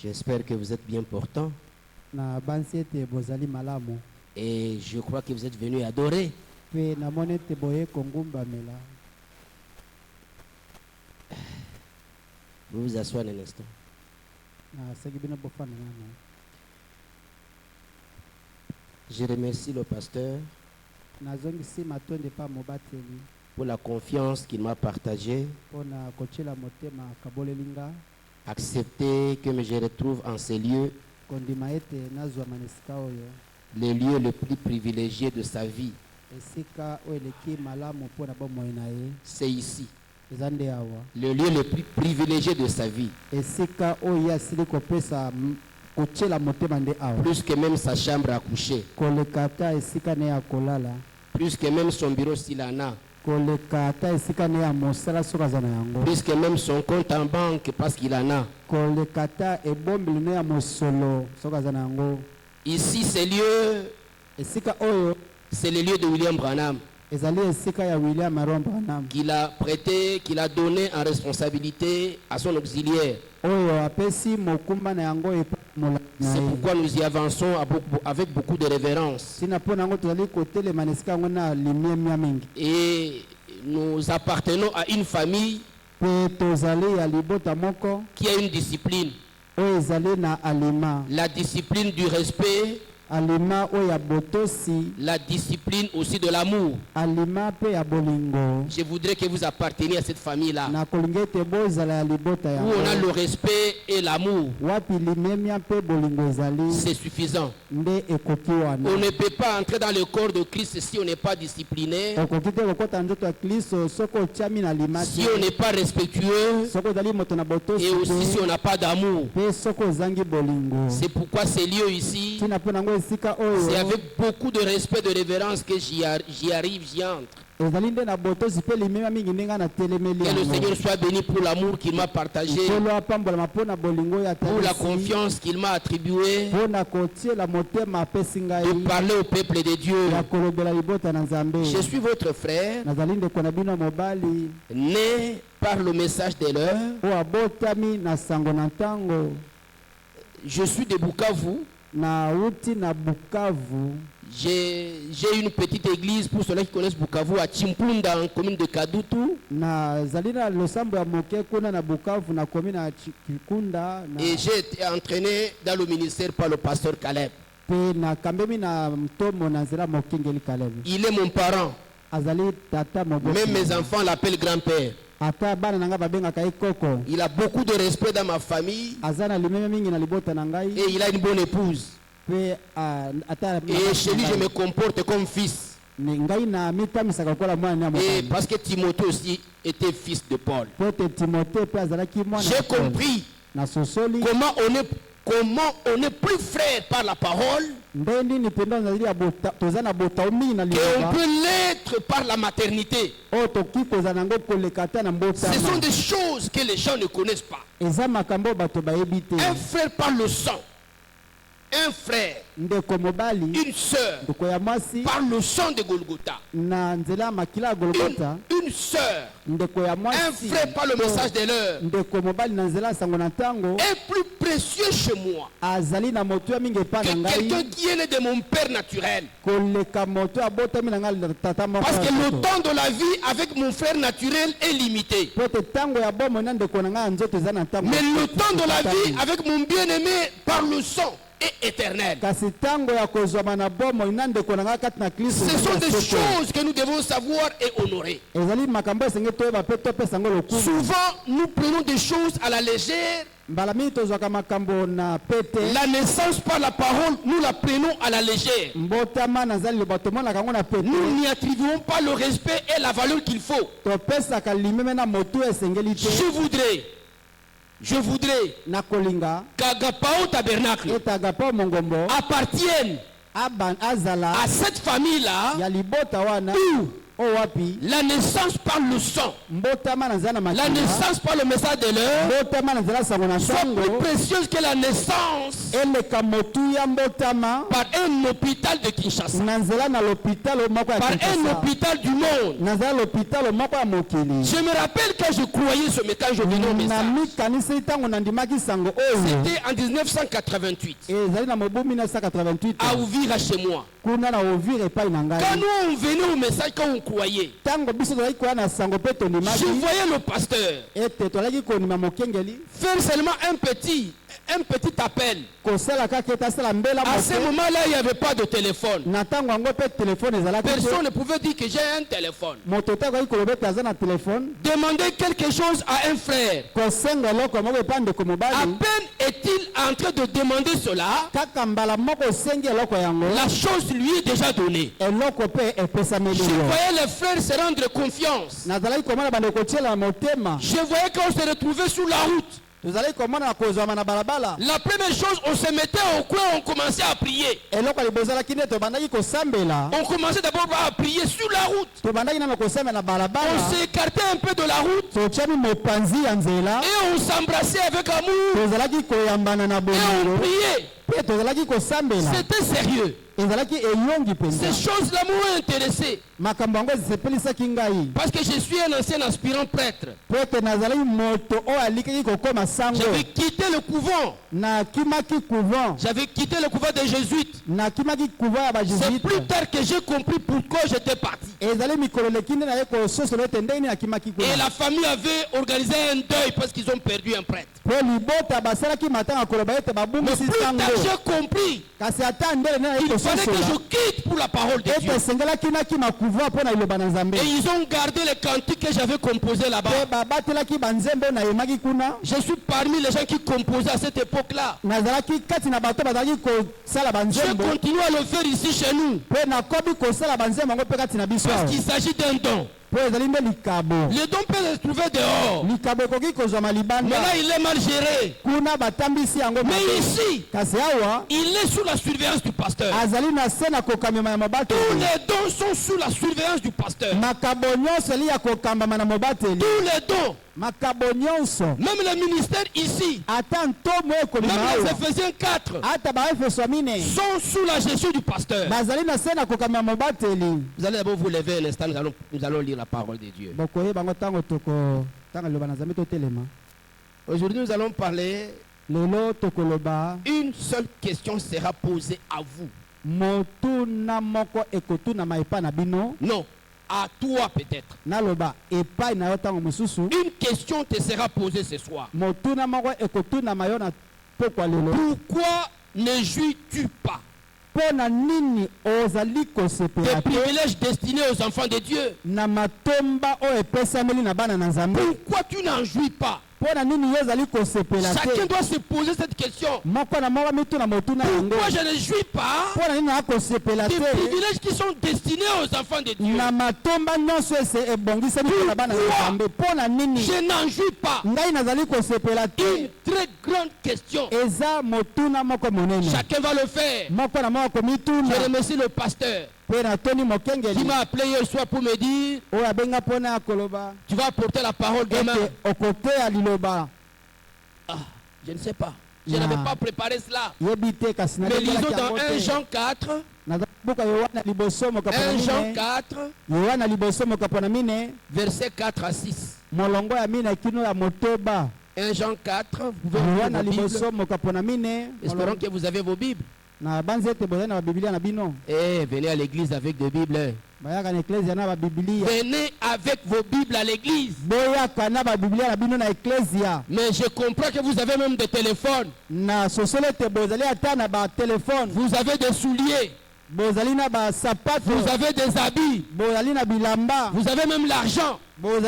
J'espère que vous êtes bien portant. Et je crois que vous êtes venus adorer. Vous vous asseyez un instant. Je remercie le pasteur pour la confiance qu'il m'a partagée. Accepter que je retrouve en ces lieux les lieux les plus privilégiés de sa vie. C'est ici. Le lieu le plus privilégié de sa vie. Plus que même sa chambre à coucher. Plus que même son bureau s'il en a. Plus que même son compte en banque parce qu'il en a. Ici, c'est le lieu de William Branham. Qu'il a prêté, qu'il a donné en responsabilité à son auxiliaire. C'est pourquoi nous y avançons avec beaucoup de révérence. Et nous appartenons à une famille qui a une discipline. La discipline du respect. La discipline aussi de l'amour. Je voudrais que vous apparteniez à cette famille-là, où on a le respect et l'amour. C'est suffisant. On ne peut pas entrer dans le corps de Christ si on n'est pas discipliné, si on n'est pas respectueux, et aussi si on n'a pas d'amour. C'est pourquoi ces lieux ici, c'est avec beaucoup de respect, de révérence que j'y arrive, j'y entre. Que le Seigneur soit béni pour l'amour qu'il m'a partagé, pour la confiance qu'il m'a attribuée, de parler au peuple de Dieu. Je suis votre frère, né par le message de l'heure. Je suis de Bukavu. J'ai une petite église pour ceux qui connaissent Bukavu à Chimpunda en commune de Kadutu. Et j'ai été entraîné dans le ministère par le pasteur Caleb. Il est mon parent. Même mes enfants l'appellent grand-père. Il a beaucoup de respect dans ma famille. Et il a une bonne épouse. Et chez lui, je me comporte comme fils. Et parce que Timothée aussi était fils de Paul. J'ai compris comment on est plus frère par la parole qu'on peut l'être par la maternité. Ce sont des choses que les gens ne connaissent pas. Un frère par le sang. Un frère, une sœur, par le sang de Golgotha. Une sœur, un frère par le message de l'heure, est plus précieux chez moi que quelqu'un qui est né de mon père naturel. Parce que le temps de la vie avec mon frère naturel est limité. Mais le temps de la vie avec mon bien-aimé par le sang est éternel. Ce sont des choses que nous devons savoir et honorer. Souvent, nous prenons des choses à la légère. La naissance par la parole, nous la prenons à la légère. Nous n'y attribuons pas le respect et la valeur qu'il faut. Je voudrais qu'Agapao Tabernacle appartienne à cette famille-là où La naissance par le sang. La naissance par le message de l'heure soit plus précieuse que la naissance par un hôpital de Kinshasa, par un hôpital du monde. Je me rappelle quand je croyais ce message, je venais au message. C'était en 1988. À Ouvira chez moi. Quand nous on venait au message, quand on croyait, je voyais le pasteur faire seulement un petit appel. À ce moment-là, il n'y avait pas de téléphone. Personne ne pouvait dire que j'ai un téléphone. Demander quelque chose à un frère. À peine est-il en train de demander cela, la chose lui est déjà donnée. Je voyais les frères se rendre confiance. Je voyais qu'on se retrouvait sur la route. La première chose, on se mettait au coin, on commençait à prier. On commençait d'abord à prier sur la route. On s'écartait un peu de la route. Et on s'embrassait avec amour. Et on priait. C'était sérieux. Ces choses-là m'ont intéressé. Parce que je suis un ancien aspirant prêtre. J'avais quitté le couvent. J'avais quitté le couvent des jésuites. C'est plus tard que j'ai compris pourquoi j'étais parti. Et la famille avait organisé un deuil parce qu'ils ont perdu un prêtre. Mais plus tard j'ai compris qu'il fallait que je quitte pour la parole de Dieu. Et ils ont gardé les cantiques que j'avais composés là-bas. Je suis parmi les gens qui composaient à cette époque-là. Je continue à le faire ici chez nous. Parce qu'il s'agit d'un don. Le don peut se trouver dehors. Mais là, il est mal géré. Mais ici, il est sous la surveillance du pasteur. Tous les dons sont sous la surveillance du pasteur. Tous les dons. Même le ministère ici, même les Éphésiens 4, sont sous la gestion du pasteur. Vous allez d'abord vous lever un instant, nous allons lire la parole de Dieu. Aujourd'hui, nous allons parler. Une seule question sera posée à vous. Non. À toi peut-être. Une question te sera posée ce soir. Pourquoi ne jouis-tu pas des privilèges destinés aux enfants de Dieu? Pourquoi tu n'en jouis pas? Chacun doit se poser cette question. Pourquoi je ne jouis pas des privilèges qui sont destinés aux enfants de Dieu? Pourquoi je n'en jouis pas? Une très grande question. Chacun va le faire. Je remercie le pasteur qui m'a appelé hier soir pour me dire tu vas apporter la parole demain. Je ne sais pas. Je n'avais pas préparé cela. Mais lisons dans 1 Jean 4. 1 Jean 4. Versets 4 à 6. 1 Jean 4. Vous pouvez lire la Bible. Espérons que vous avez vos Bibles. Venez à l'église avec des Bibles. Venez avec vos Bibles à l'église. Mais je comprends que vous avez même des téléphones. Vous avez des souliers. Vous avez des habits. Vous avez même l'argent. Mais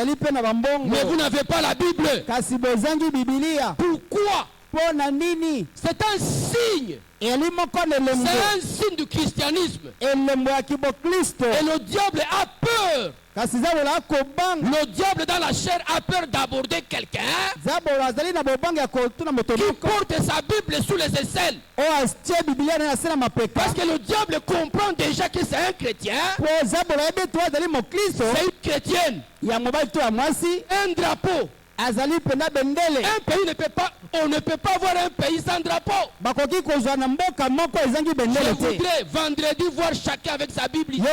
vous n'avez pas la Bible. Pourquoi C'est un signe. C'est un signe du christianisme. Et le diable a peur. Le diable dans la chair a peur d'aborder quelqu'un qui porte sa Bible sous les aisselles. Parce que le diable comprend déjà que c'est un chrétien. C'est une chrétienne. Un drapeau. Un pays ne peut pas, on ne peut pas avoir un pays sans drapeau. Je voudrais vendredi voir chacun avec sa Bible ici.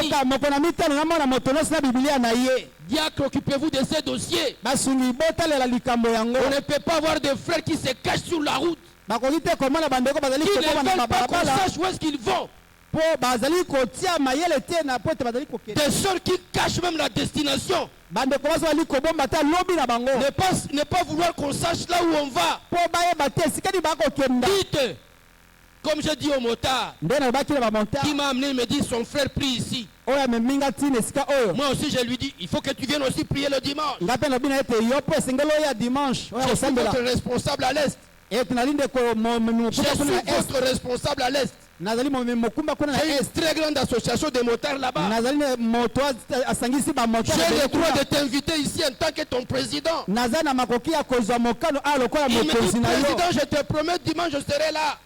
Diacre, occupez-vous de ces dossiers. On ne peut pas avoir des frères qui se cachent sur la route. Qui ne veulent pas qu'on sache où est-ce qu'ils vont. Des sœurs qui cachent même la destination. Ne pas vouloir qu'on sache là où on va. Dites, comme je dis au motard, qui m'a amené, il me dit son frère prie ici. Moi aussi je lui dis, il faut que tu viennes aussi prier le dimanche. Je suis votre responsable à l'Est. Je suis votre responsable à l'Est. J'ai une très grande association de motards là-bas. J'ai le droit de t'inviter ici en tant que ton président. Il me dit, président, je te promets, dimanche je serai là.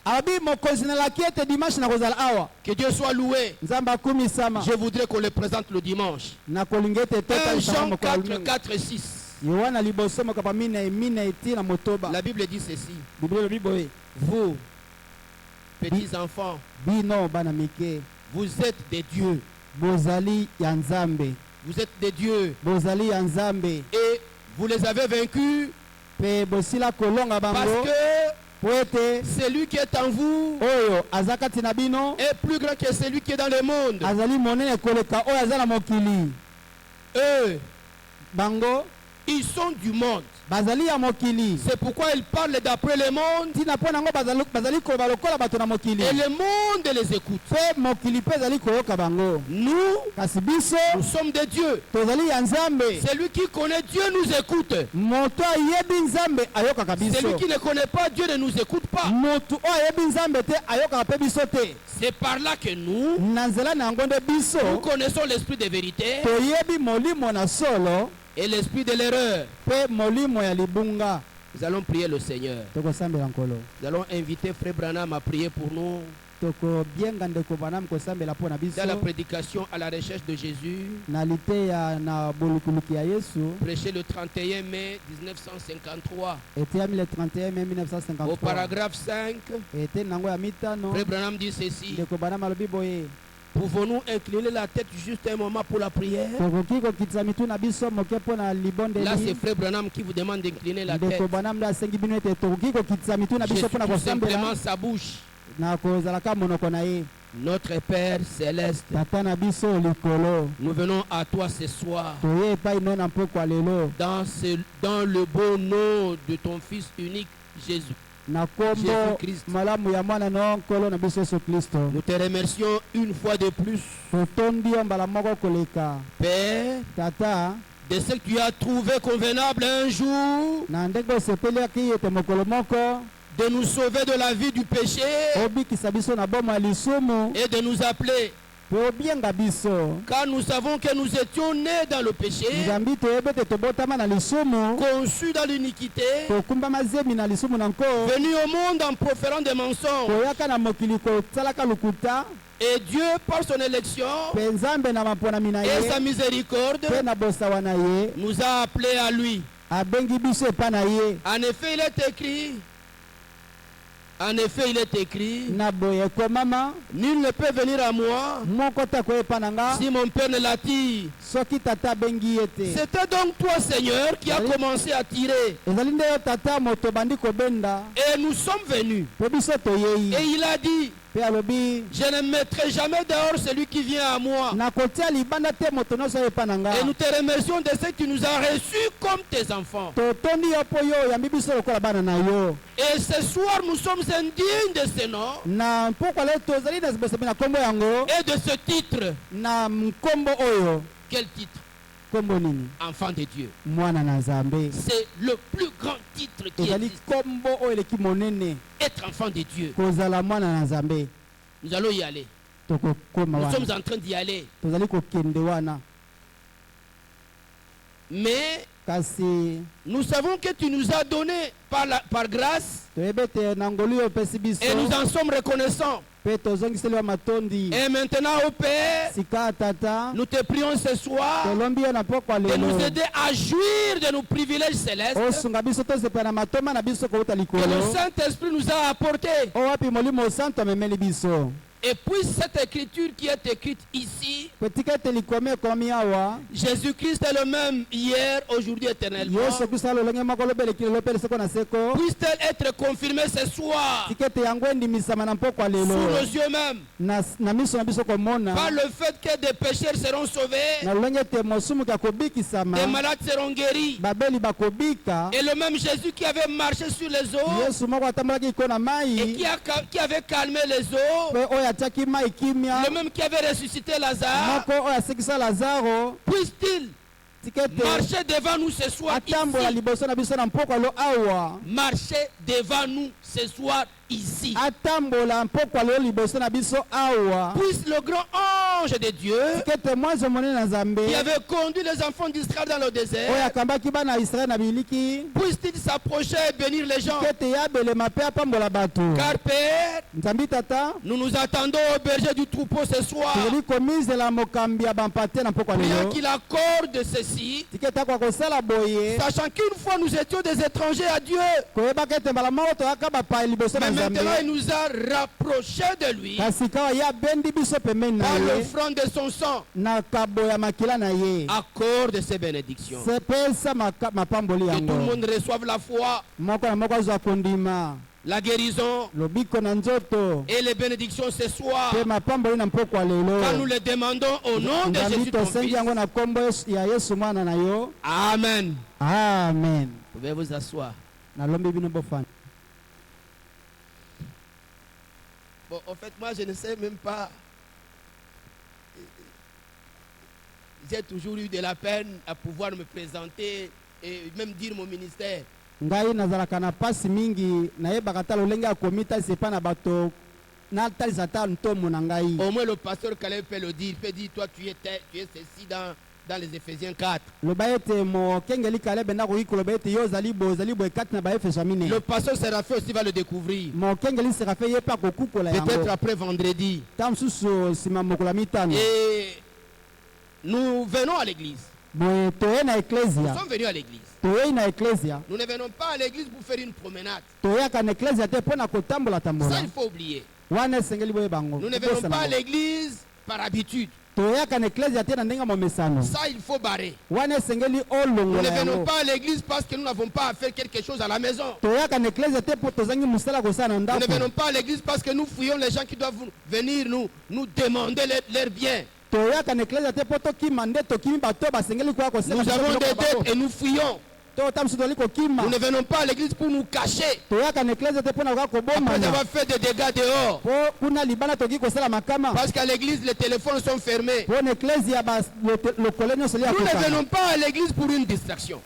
Que Dieu soit loué. Je voudrais qu'on le présente le dimanche. 1 Jean 4, 4 et 6. La Bible dit ceci. Vous, petits enfants, vous êtes des dieux. Vous êtes des dieux. Et vous les avez vaincus parce que celui qui est en vous est plus grand que celui qui est dans le monde. Eux, ils sont du monde. C'est pourquoi ils parlent d'après le monde. Et le monde les écoute. Nous sommes des dieux. Celui qui connaît Dieu nous écoute. Celui qui ne connaît pas Dieu ne nous écoute pas. C'est par là que nous connaissons l'esprit de vérité et l'esprit de l'erreur. Nous allons prier le Seigneur. Nous allons inviter Frère Branham à prier pour nous. Dans la prédication à la recherche de Jésus, prêché le 31 mai 1953. Au paragraphe 5, Frère Branham dit ceci. Pouvons-nous incliner la tête juste un moment pour la prière? Là, c'est Frère Branham qui vous demande d'incliner la tête. Juste tout simplement sa bouche. Notre Père Céleste, nous venons à toi ce soir dans le beau nom de ton Fils unique Jésus. Jésus-Christ. Nous te remercions une fois de plus, Père, de ce que tu as trouvé convenable un jour de nous sauver de la vie du péché et de nous appeler. Car nous savons que nous étions nés dans le péché, conçus dans l'iniquité, venus au monde en proférant des mensonges. Et Dieu, par son élection et sa miséricorde, nous a appelés à lui. En effet, il est écrit, nul ne peut venir à moi si mon Père ne l'attire. C'était donc toi, Seigneur, qui a commencé à tirer. Et nous sommes venus. Et il a dit, je ne mettrai jamais dehors celui qui vient à moi. Et nous te remercions de ce que tu nous as reçus comme tes enfants. Et ce soir, nous sommes indignes de ce nom et de ce titre. Quel titre? Enfant de Dieu. C'est le plus grand titre qui existe. Être enfant de Dieu. Nous allons y aller. Nous sommes en train d'y aller. Mais nous savons que tu nous as donné par grâce et nous en sommes reconnaissants. Et maintenant, au Père, nous te prions ce soir de nous aider à jouir de nos privilèges célestes que le Saint-Esprit nous a apportés. Et puis cette écriture qui est écrite ici, Jésus-Christ est le même hier, aujourd'hui, éternellement. Puisse-t-elle être confirmée ce soir sous nos yeux même, par le fait que des pécheurs seront sauvés, des malades seront guéris. Et le même Jésus qui avait marché sur les eaux et qui avait calmé les eaux, le même qui avait ressuscité Lazare, puisse-t-il marcher devant nous ce soir ici. Marcher devant nous ce soir ici. Puisse le grand ange de Dieu qui avait conduit les enfants d'Israël dans le désert, puisse-t-il s'approcher et bénir les gens. Car Père, nous nous attendons au berger du troupeau ce soir. Prions qu'il accorde ceci, sachant qu'une fois nous étions des étrangers à Dieu, mais maintenant il nous a rapprochés de lui par le front de son sang. Accorde ces bénédictions. Que tout le monde reçoive la foi, la guérison et les bénédictions ce soir, car nous les demandons au nom de Jésus ton Fils. Amen. Amen. Vous pouvez vous asseoir. Bon, en fait, moi, je ne sais même pas. J'ai toujours eu de la peine à pouvoir me présenter et même dire mon ministère. Au moins le pasteur Caleb peut le dire. Il peut dire, toi tu es ceci dans les Éphésiens 4. Le pasteur Séraphin aussi va le découvrir. Peut-être après vendredi. Et nous venons à l'église. Nous sommes venus à l'église. Nous ne venons pas à l'église pour faire une promenade. Ça, il faut oublier. Nous ne venons pas à l'église par habitude. Ça, il faut barrer. Nous ne venons pas à l'église parce que nous n'avons pas à faire quelque chose à la maison. Nous ne venons pas à l'église parce que nous fouillons les gens qui doivent venir nous demander leurs biens. Nous avons des dettes et nous fuyons. Nous ne venons pas à l'église pour nous cacher après avoir fait des dégâts dehors. Parce qu'à l'église les téléphones sont fermés. Nous ne venons pas à l'église pour une distraction.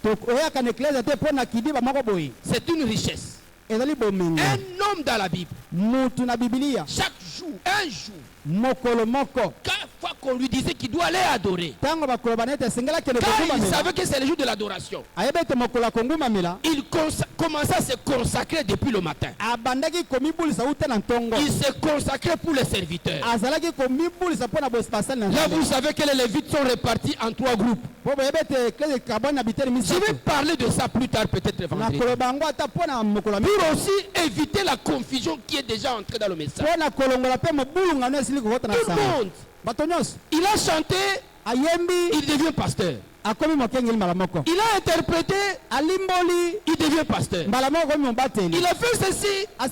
C'est une richesse. Un homme dans la Bible, chaque jour, un jour, chaque fois qu'on lui disait qu'il doit aller adorer, car il savait que c'est le jour de l'adoration, il commençait à se consacrer depuis le matin. Il se consacrait pour les serviteurs. Là vous savez que les Lévites sont répartis en 3 groupes. Je vais parler de ça plus tard, peut-être vendredi, pour aussi éviter la confusion qui est déjà entrée dans le message. Tout le monde, il a chanté, il devient pasteur. Il a interprété, il devient pasteur. Il a fait ceci, il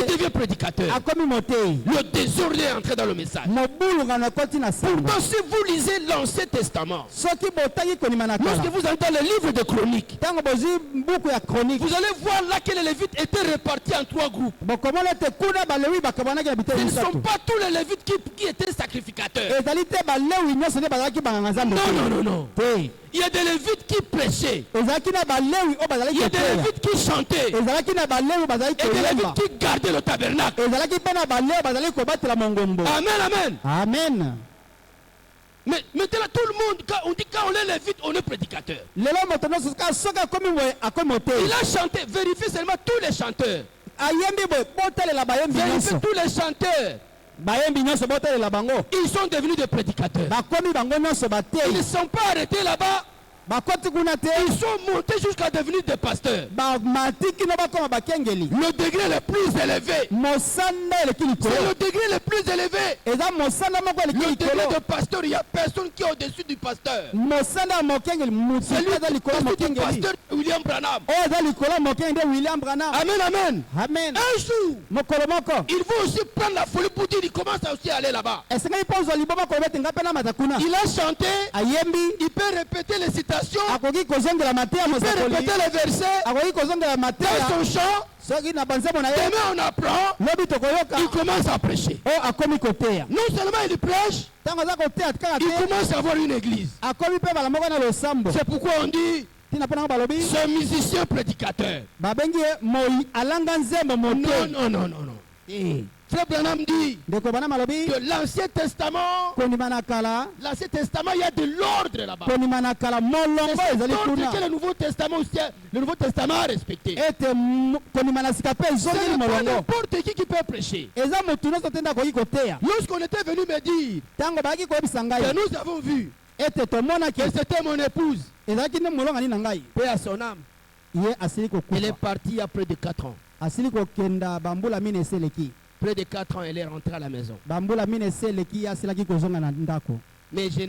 devient prédicateur. Le désordre est entré dans le message. Pourtant, si vous lisez l'Ancien Testament, lorsque vous entrez le livre de Chroniques, vous allez voir là que les Lévites étaient répartis en 3 groupes. Ce ne sont pas tous les Lévites qui étaient sacrificateurs. Non. Il y a des Lévites qui prêchaient. Il y a des Lévites qui chantaient. Et des Lévites qui gardaient le tabernacle. Amen, amen. Amen. Mais maintenant tout le monde, quand on est Lévite, on est prédicateur. Il a chanté, vérifiez seulement tous les chanteurs. Vérifiez tous les chanteurs. Ils sont devenus des prédicateurs. Ils ne sont pas arrêtés là-bas. Ils sont montés jusqu'à devenir des pasteurs. Le degré le plus élevé. C'est le degré le plus élevé. Le degré de pasteur, il n'y a personne qui est au-dessus du pasteur. C'est lui du pasteur William Branham. Amen, amen. Amen. Un jour, il faut aussi prendre la folie pour dire il commence aussi à aller là-bas. Il a chanté, il peut répéter les citations. Il peut répéter les versets dans son chant. Demain on apprend. Il commence à prêcher. Non seulement il prêche, il commence à avoir une église. C'est pourquoi on dit ce musicien prédicateur. Non. Frère Branham dit que l'Ancien Testament, il y a de l'ordre là-bas. C'est l'ordre que le Nouveau Testament a respecté. Ce n'est pas n'importe qui peut prêcher. Lorsqu'on était venu me dire que nous avons vu que c'était mon épouse, paix à son âme, elle est partie il y a près de 4 ans. Près de 4 ans, elle est rentrée à la maison. Mais je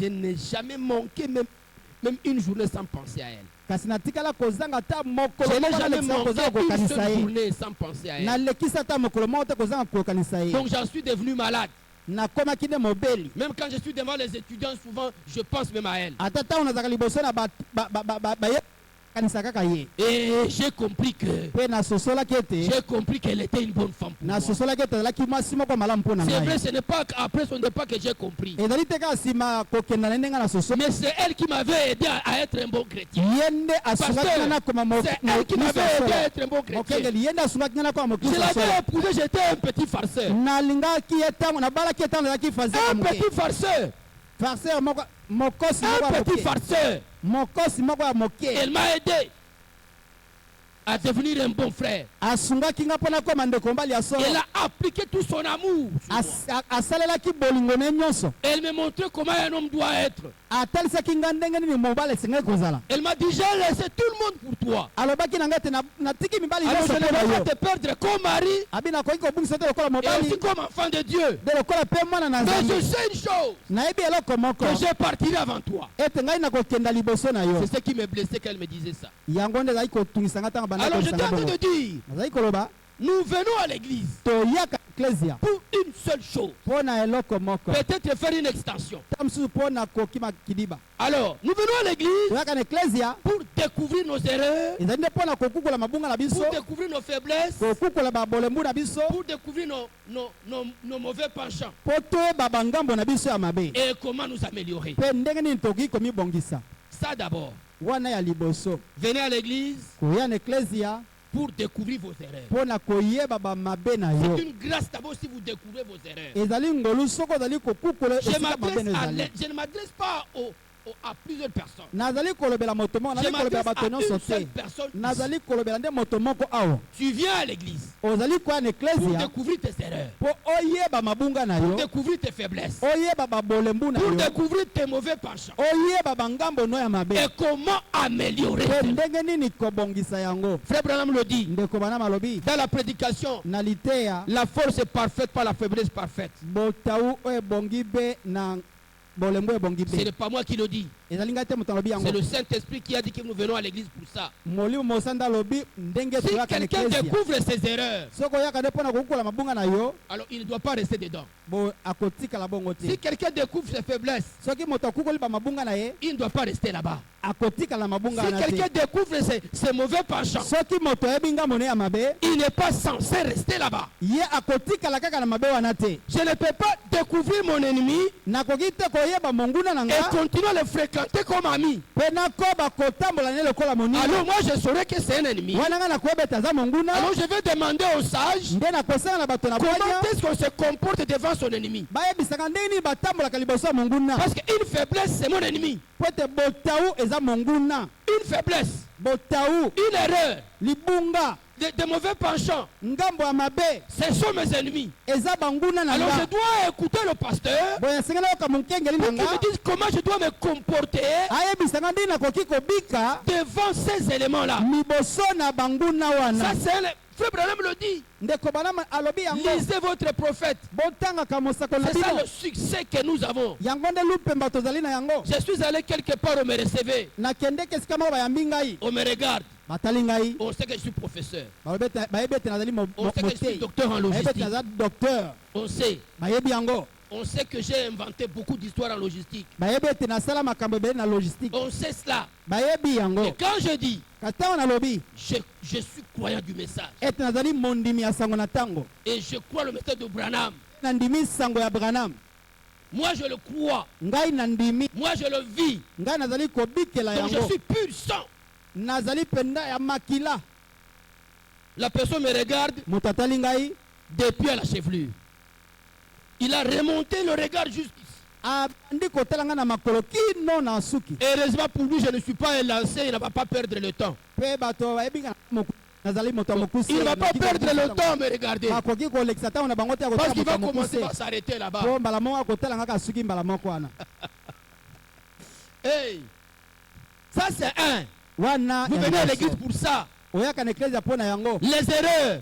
n'ai jamais manqué même une journée sans penser à elle. Je n'ai jamais manqué une seule journée sans penser à elle. Donc j'en suis devenu malade. Même quand je suis devant les étudiants, souvent je pense même à elle. Et j'ai compris qu'elle était une bonne femme pour moi. C'est vrai, ce n'est pas après son départ que j'ai compris. Mais c'est elle qui m'avait aidé à être un bon chrétien. C'est elle qui m'avait aidé à être un bon chrétien. Je l'avais épousé, j'étais un petit farceur. Un petit farceur. Un petit farceur. Elle m'a aidé à devenir un bon frère. Elle a appliqué tout son amour. Elle me montrait comment un homme doit être. Elle m'a dit, j'ai laissé tout le monde pour toi. Alors je ne vais pas te perdre comme mari et aussi comme enfant de Dieu. Mais je sais une chose, que je partirai avant toi. C'est ce qui me blessait quand elle me disait ça. Alors j'étais en train de dire, nous venons à l'église pour une seule chose. Peut-être faire une extension. Alors, nous venons à l'église pour découvrir nos erreurs, pour découvrir nos faiblesses, pour découvrir nos mauvais penchants et comment nous améliorer. Ça d'abord. Venez à l'église pour découvrir vos erreurs. C'est une grâce d'abord si vous découvrez vos erreurs. Je ne m'adresse pas à plusieurs personnes. Je m'adresse à une seule personne. Tu viens à l'église pour découvrir tes erreurs, pour découvrir tes faiblesses, pour découvrir tes mauvais penchants et comment améliorer. Frère Branham le dit dans la prédication, la force est parfaite par la faiblesse parfaite. Ce n'est pas moi qui le dis. C'est le Saint-Esprit qui a dit que nous venons à l'église pour ça. Si quelqu'un découvre ses erreurs, alors il ne doit pas rester dedans. Si quelqu'un découvre ses faiblesses, il ne doit pas rester là-bas. Si quelqu'un découvre ses mauvais penchants, il n'est pas censé rester là-bas. Je ne peux pas découvrir mon ennemi et continuer à le fréquenter fréquenter comme ami, alors moi je saurais que c'est un ennemi. Alors je vais demander aux sages comment est-ce qu'on se comporte devant son ennemi. Parce qu'une faiblesse, c'est mon ennemi. Une faiblesse, une erreur, de mauvais penchants, ce sont mes ennemis. Alors je dois écouter le pasteur pour qu'il me dise comment je dois me comporter devant ces éléments-là. Ça c'est Frère Branham le dit. Lisez votre prophète. C'est ça le succès que nous avons. Je suis allé quelque part, on me recevait. On me regarde. On sait que je suis professeur. On sait que je suis docteur en logistique. On sait. On sait que j'ai inventé beaucoup d'histoires en logistique. On sait cela. Et quand je dis, je suis croyant du message. Et je crois le message de Branham. Moi je le crois. Moi je le vis. Donc je suis pur sang. La personne me regarde depuis à la chevelure. Il a remonté le regard jusqu'ici. Heureusement pour lui, je ne suis pas élancé, il ne va pas perdre le temps. Il ne va pas perdre le temps à me regarder. Parce qu'il va commencer à s'arrêter là-bas. Hey, ça c'est un. Vous venez à l'église pour ça. Les erreurs,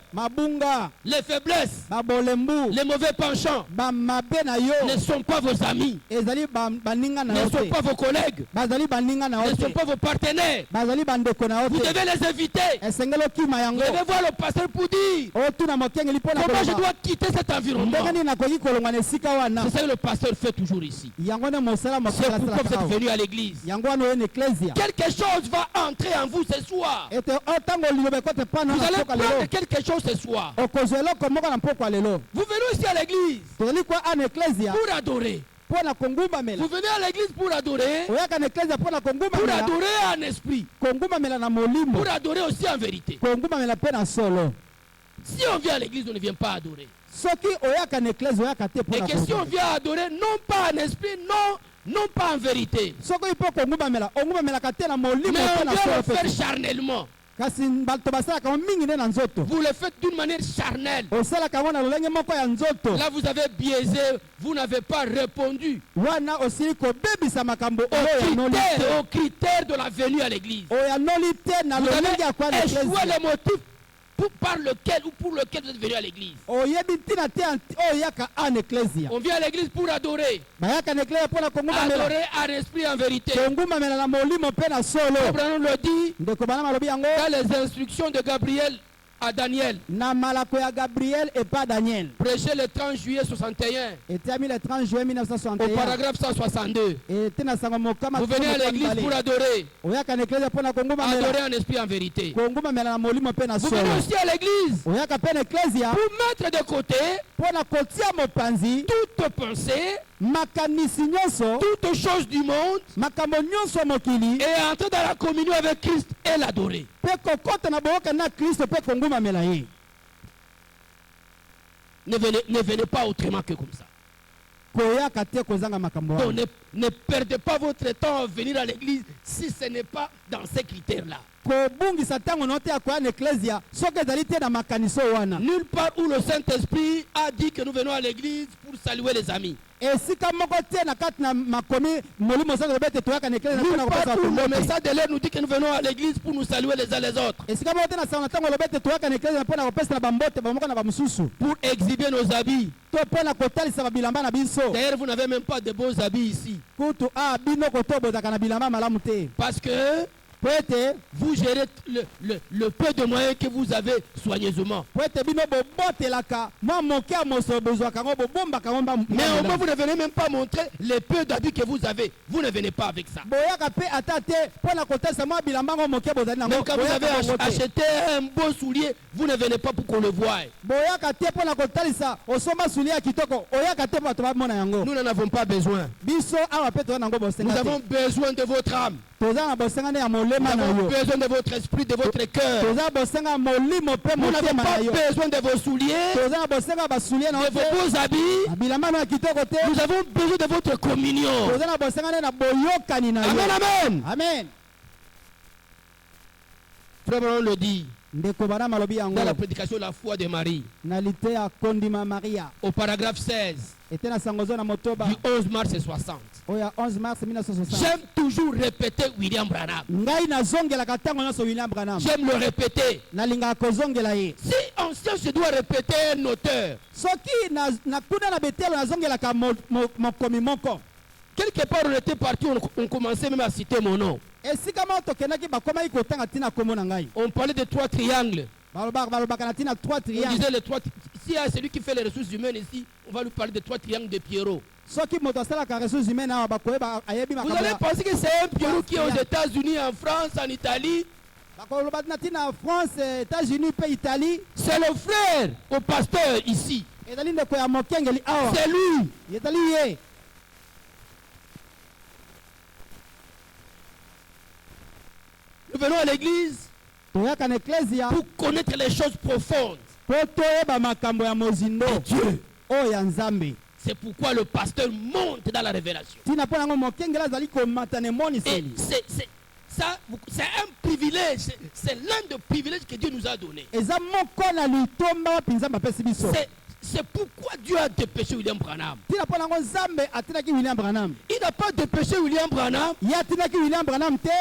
les faiblesses, les mauvais penchants ne sont pas vos amis, ne sont pas vos collègues, ne sont pas vos partenaires. Vous devez les inviter. Vous devez voir le pasteur pour dire comment je dois quitter cet environnement. C'est ça que le pasteur fait toujours ici. C'est pourquoi vous êtes venu à l'église. Quelque chose va entrer en vous ce soir. Vous allez prendre quelque chose ce soir. Vous venez ici à l'église pour adorer. Vous venez à l'église pour adorer en esprit, pour adorer aussi en vérité. Si on vient à l'église, on ne vient pas adorer. Et que si on vient adorer, non pas en esprit, non pas en vérité, mais on vient le faire charnellement. Vous le faites d'une manière charnelle. Là vous avez biaisé, vous n'avez pas répondu aux critères de la venue à l'église. Vous avez échoué le motif par lequel ou pour lequel vous êtes venu à l'église. On vient à l'église pour adorer. Adorer en esprit en vérité. Abraham le dit dans les instructions de Gabriel à Daniel. Prêché le 30 juillet 61. Au paragraphe 162. Vous venez à l'église pour adorer. Adorer en esprit en vérité. Vous venez aussi à l'église pour mettre de côté toute pensée, toute chose du monde et entrer dans la communion avec Christ et l'adorer. Ne venez pas autrement que comme ça. Donc ne perdez pas votre temps à venir à l'église si ce n'est pas dans ces critères-là. Nulle part où le Saint-Esprit a dit que nous venons à l'église pour saluer les amis. Nulle part où le message de l'air nous dit que nous venons à l'église pour nous saluer les uns les autres. Pour exhiber nos habits. D'ailleurs, vous n'avez même pas de beaux habits ici. Parce que vous gérez le peu de moyens que vous avez soigneusement. Mais au moins vous ne venez même pas montrer les peu d'habits que vous avez. Vous ne venez pas avec ça. Mais quand vous avez acheté un beau soulier, vous ne venez pas pour qu'on le voie. Nous n'en avons pas besoin. Nous avons besoin de votre âme. Nous avons besoin de votre esprit, de votre cœur. Nous n'avons pas besoin de vos souliers, de vos beaux habits. Nous avons besoin de votre communion. Amen, amen. Amen. Frère Branham le dit dans la prédication de la foi de Marie, au paragraphe 16 du 11 mars 60. J'aime toujours répéter William Branham. J'aime le répéter. Si ancien je dois répéter un auteur, quelque part on était parti, on commençait même à citer mon nom. On parlait de 3 triangles. On disait les 3. Si celui qui fait les ressources humaines ici, on va lui parler de 3 triangles de Pierrot. Vous allez penser que c'est un Pierrot qui est aux États-Unis, en France, en Italie. C'est le frère au pasteur ici. C'est lui. Nous venons à l'église pour connaître les choses profondes de Dieu. C'est pourquoi le pasteur monte dans la révélation. Et c'est un privilège, c'est l'un des privilèges que Dieu nous a donné. C'est pourquoi Dieu a dépêché William Branham. Il n'a pas dépêché William Branham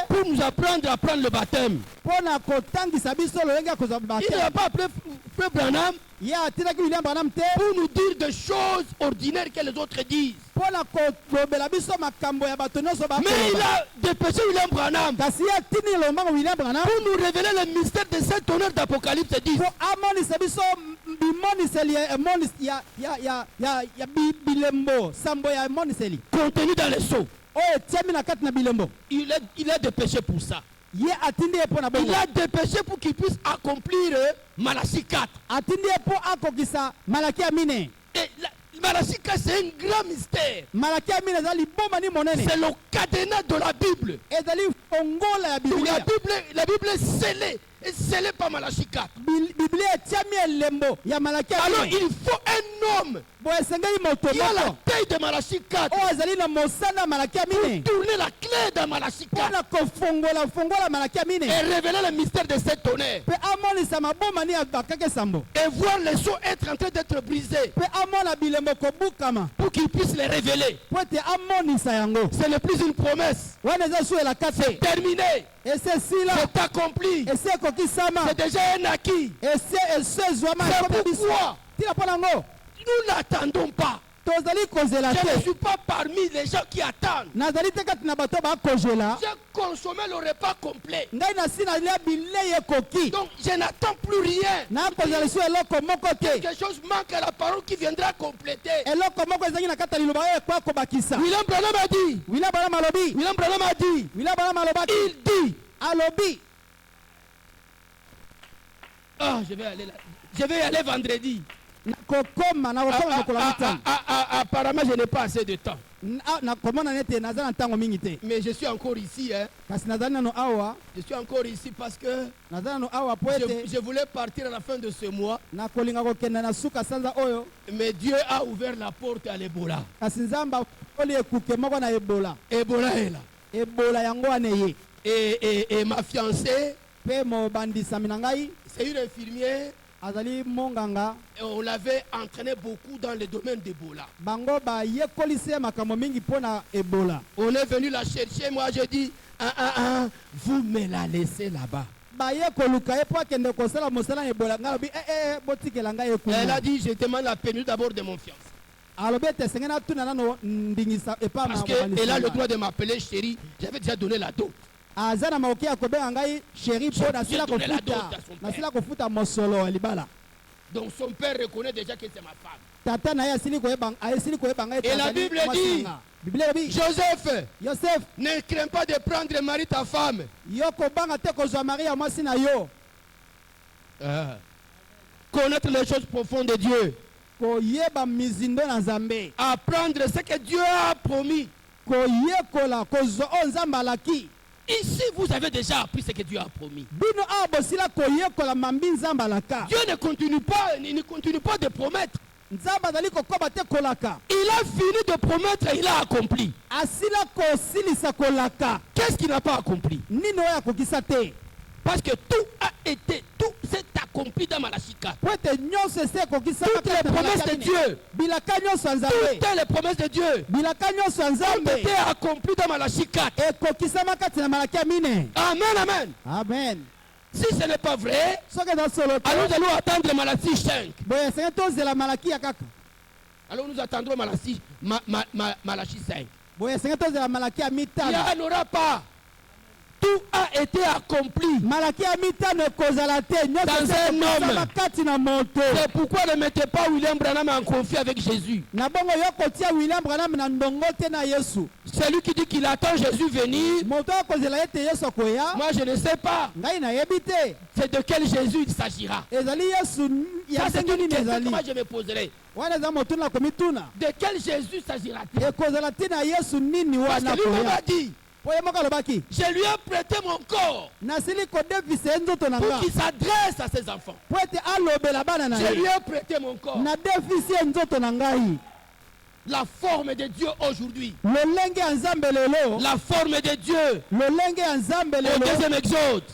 pour nous apprendre à prendre le baptême. Il n'a pas appelé Frère Branham pour nous dire des choses ordinaires que les autres disent. Mais il a dépêché William Branham pour nous révéler le mystère de cet honneur d'Apocalypse 10. Contenu dans les sceaux. Il a dépêché pour ça. Il a dépêché pour qu'il puisse accomplir Malachie 4. Et Malachie 4, c'est un grand mystère. C'est le cadenas de la Bible. Donc la Bible est scellée. Et scellé par Malachie 4. Alors il faut un homme qui a la taille de Malachie 4 pour tourner la clé de Malachie 4 et révéler le mystère de cet honneur. Et voir les sceaux être en train d'être brisés pour qu'il puisse les révéler. Ce n'est plus une promesse. C'est terminé. C'est accompli. C'est déjà un acquis. C'est pourquoi nous n'attendons pas. Je ne suis pas parmi les gens qui attendent. J'ai consommé le repas complet. Donc je n'attends plus rien. Quelque chose manque à la parole qui viendra compléter. William Branham a dit. William Branham a dit. Il dit. Ah, je vais aller là. Je vais y aller vendredi. Apparemment, je n'ai pas assez de temps. Mais je suis encore ici. Je suis encore ici parce que je voulais partir à la fin de ce mois. Mais Dieu a ouvert la porte à l'Ebola. Ebola est là. Et ma fiancée, c'est une infirmière. Et on l'avait entraîné beaucoup dans le domaine d'Ebola. On est venu la chercher. Moi, je dis, vous me la laissez là-bas. Elle a dit, je demande la pénurie d'abord de mon fiancé. Parce qu'elle a le droit de m'appeler chérie. J'avais déjà donné la dot. azana maoki ya kobenga ngai chéri po nasila kofuta mosolo libala. Donc son père reconnaît déjà que c'est ma femme. Tata na asili koyeba ngai. Et la Bible dit, Joseph, ne crains pas de prendre Marie ta femme. Yoko banga te kozwa Maria mwasi na yo. Connaître les choses profondes de Dieu. Koyeba mizindo na Nzambe. Apprendre ce que Dieu a promis. Koyekola kozwa onzamba alaki. Ici, vous avez déjà appris ce que Dieu a promis. Dieu ne continue pas de promettre. Il a fini de promettre et il a accompli. Qu'est-ce qu'il n'a pas accompli? Parce que tout s'est accompli dans Malachie 4. Toutes les promesses de Dieu. Toutes les promesses de Dieu ont été accomplies dans Malachie 4. Amen, amen. Amen. Si ce n'est pas vrai, alors nous allons attendre Malachie 5. Alors nous attendrons Malachie 5. Il n'y en aura pas. Tout a été accompli dans un homme. C'est pourquoi ne mettez pas William Branham en conflit avec Jésus. Celui qui dit qu'il attend Jésus venir, moi je ne sais pas. C'est de quel Jésus il s'agira. Ça c'est une question que moi je me poserai. De quel Jésus s'agira-t-il? Parce que lui m'a dit, je lui ai prêté mon corps pour qu'il s'adresse à ses enfants. Je lui ai prêté mon corps. La forme de Dieu aujourd'hui. La forme de Dieu. Au deuxième exode.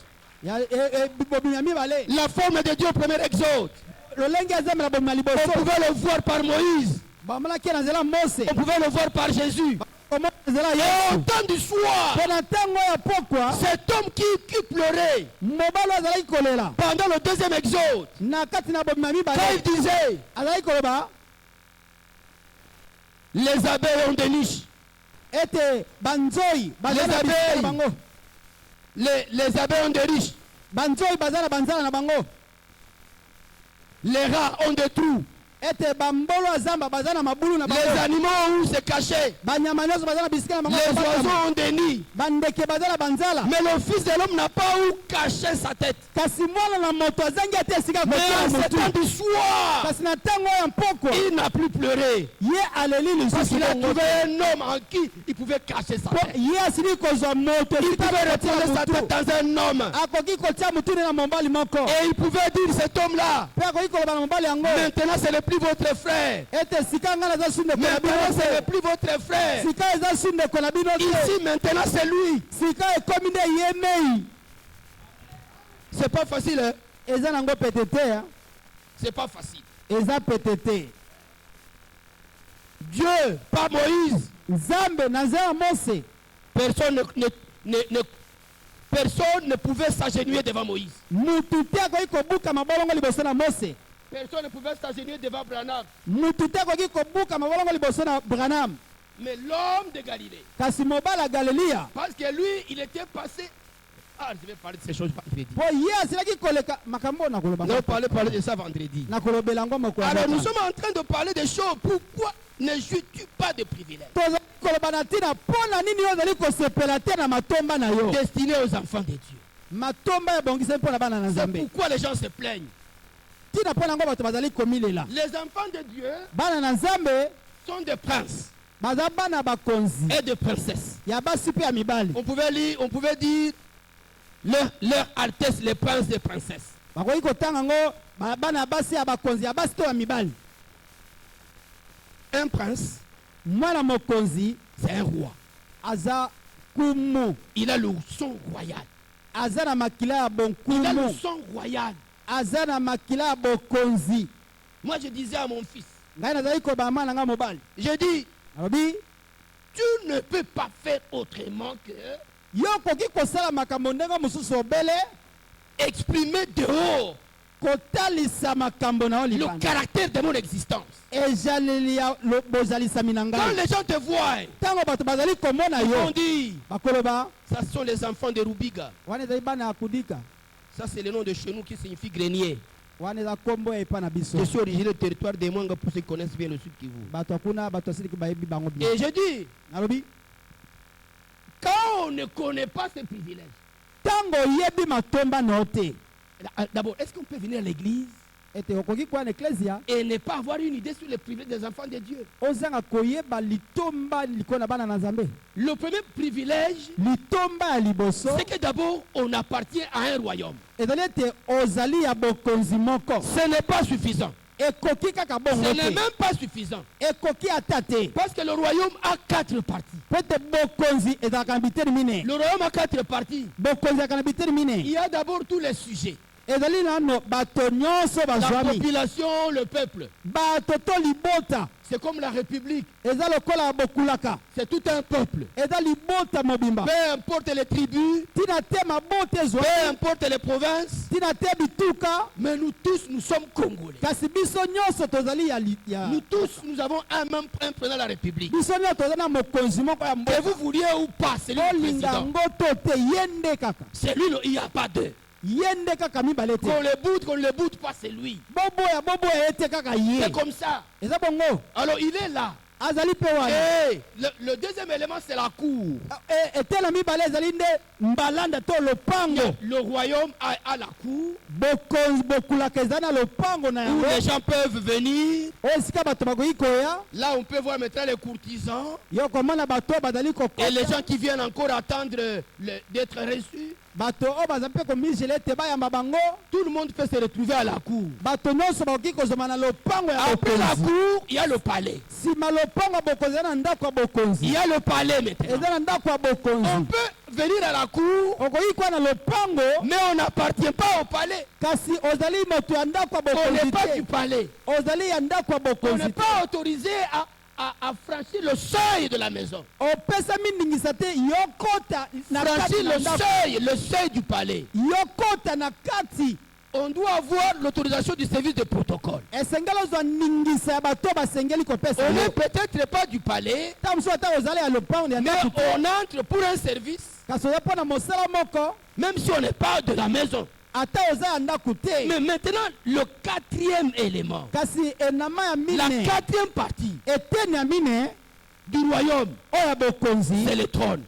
La forme de Dieu au premier exode. On pouvait le voir par Moïse. On pouvait le voir par Jésus. Et au temps du soir, cet homme qui pleurait pendant le deuxième exode, quand il disait les abeilles ont des niches, les abeilles ont des niches, les rats ont des trous, les animaux où se cacher, les oiseaux ont des nids, mais le fils de l'homme n'a pas où cacher sa tête. Mais à ce temps du soir, il n'a plus pleuré parce qu'il a trouvé un homme en qui il pouvait cacher sa tête. Il pouvait retirer sa tête dans un homme et il pouvait dire cet homme-là, maintenant c'est le plus votre frère. Maintenant c'est le plus votre frère. Ici maintenant c'est lui. C'est pas facile, hein? C'est pas facile. Dieu, par Moïse, personne ne pouvait s'agenouiller devant Moïse. Personne ne pouvait s'agenouiller devant Branham. Mais l'homme de Galilée, parce que lui, il était passé. Ah, je vais parler de ces choses vendredi. On va parler de ça vendredi. Alors nous sommes en train de parler des choses. Pourquoi ne jouis-tu pas de privilèges destinés aux enfants de Dieu? C'est pourquoi les gens se plaignent. Les enfants de Dieu sont des princes et des princesses. On pouvait dire leur Altesse, les princes et princesses. Un prince, c'est un roi. Il a le son royal. Il a le son royal. Moi je disais à mon fils, je dis, tu ne peux pas faire autrement que exprimer dehors le caractère de mon existence. Quand les gens te voient, ils vont dire, ça sont les enfants de Rubiga. Ça c'est le nom de chez nous qui signifie grenier. Je suis originaire du territoire des Mwanga pour ceux qui connaissent bien le Sud Kivu. Et je dis, quand on ne connaît pas ces privilèges, d'abord, est-ce qu'on peut venir à l'église et ne pas avoir une idée sur les privilèges des enfants de Dieu? Le premier privilège, c'est que d'abord, on appartient à un royaume. Ce n'est pas suffisant. Ce n'est même pas suffisant. Parce que le royaume a 4 parties. Le royaume a 4 parties. Il y a d'abord tous les sujets. La population, le peuple. C'est comme la République. C'est tout un peuple. Peu importe les tribus, peu importe les provinces, mais nous tous, nous sommes Congolais. Nous tous, nous avons un président de la République. Que vous vouliez ou pas, c'est lui le président. C'est lui, il n'y a pas deux. Qu'on le boute pas, c'est lui. C'est comme ça. Alors il est là. Et le deuxième élément, c'est la cour. Le royaume a la cour où les gens peuvent venir. Là, on peut voir maintenant les courtisans et les gens qui viennent encore attendre d'être reçus. Tout le monde peut se retrouver à la cour. Après la cour, il y a le palais. Il y a le palais maintenant. On peut venir à la cour, mais on n'appartient pas au palais. On n'est pas du palais. On n'est pas autorisé à franchir le seuil de la maison. Franchir le seuil du palais. On doit avoir l'autorisation du service de protocole. On n'est peut-être pas du palais, mais on entre pour un service, même si on n'est pas de la maison. Mais maintenant, le 4e élément, la 4e partie du royaume, c'est le trône.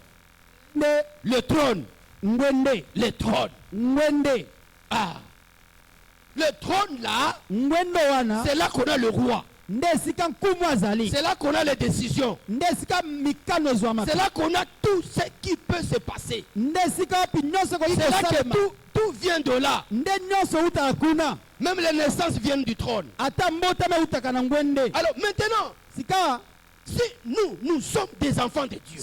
Le trône. Le trône. Ah. Le trône là, c'est là qu'on a le roi. C'est là qu'on a les décisions. C'est là qu'on a tout ce qui peut se passer. C'est là que tout vient de là. Même les naissances viennent du trône. Alors maintenant, si nous sommes des enfants de Dieu,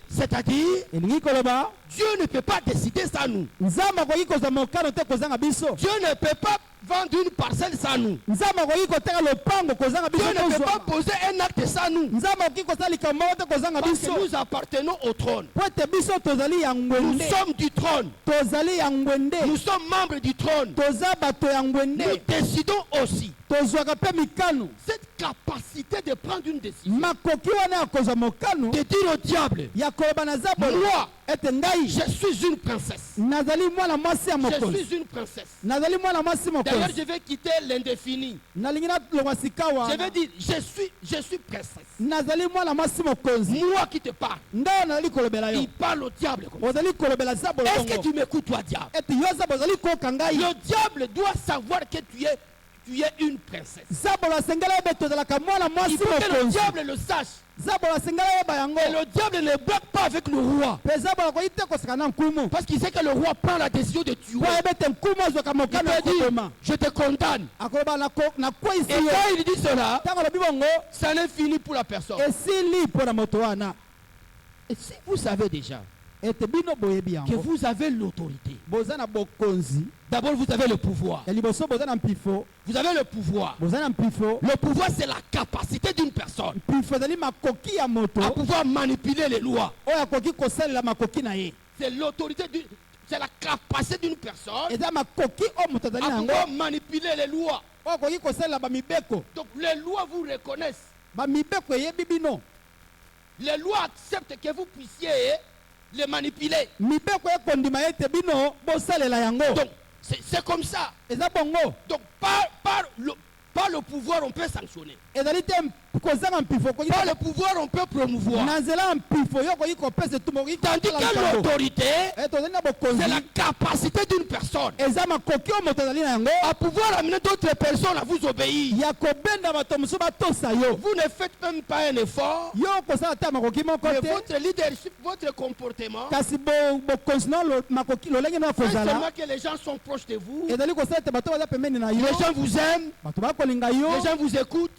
c'est-à-dire Dieu ne peut pas décider sans nous. Dieu ne peut pas vendre une parcelle sans nous. Dieu ne peut pas poser un acte sans nous. Parce que nous appartenons au trône. Nous sommes du trône. Nous sommes membres du trône. Nous décidons aussi. Cette capacité de prendre une décision, de dire au diable, moi, je suis une princesse. Je suis une princesse. D'ailleurs, je vais quitter l'indéfini. Je vais dire, je suis princesse. Moi qui te parle. Il parle au diable. Est-ce que tu m'écoutes, toi, diable? Le diable doit savoir que tu es une princesse. Il faut que le diable le sache. Et le diable ne bloque pas avec le roi. Parce qu'il sait que le roi prend la décision de tuer. Il peut dire, je te condamne. Et quand il dit cela, ça n'est fini pour la personne. Et si vous savez déjà que vous avez l'autorité, d'abord vous avez le pouvoir. Vous avez le pouvoir. Le pouvoir, c'est la capacité d'une personne à pouvoir manipuler les lois. C'est l'autorité C'est la capacité d'une personne à pouvoir manipuler les lois. Donc les lois vous reconnaissent. Les lois acceptent que vous puissiez les manipuler. Donc c'est comme ça. Donc par le pouvoir on peut sanctionner. Par le pouvoir on peut promouvoir. Tandis que l'autorité, c'est la capacité d'une personne à pouvoir amener d'autres personnes à vous obéir. Vous ne faites même pas un effort, mais votre leadership, votre comportement, seulement que les gens sont proches de vous, les gens vous aiment, les gens vous écoutent,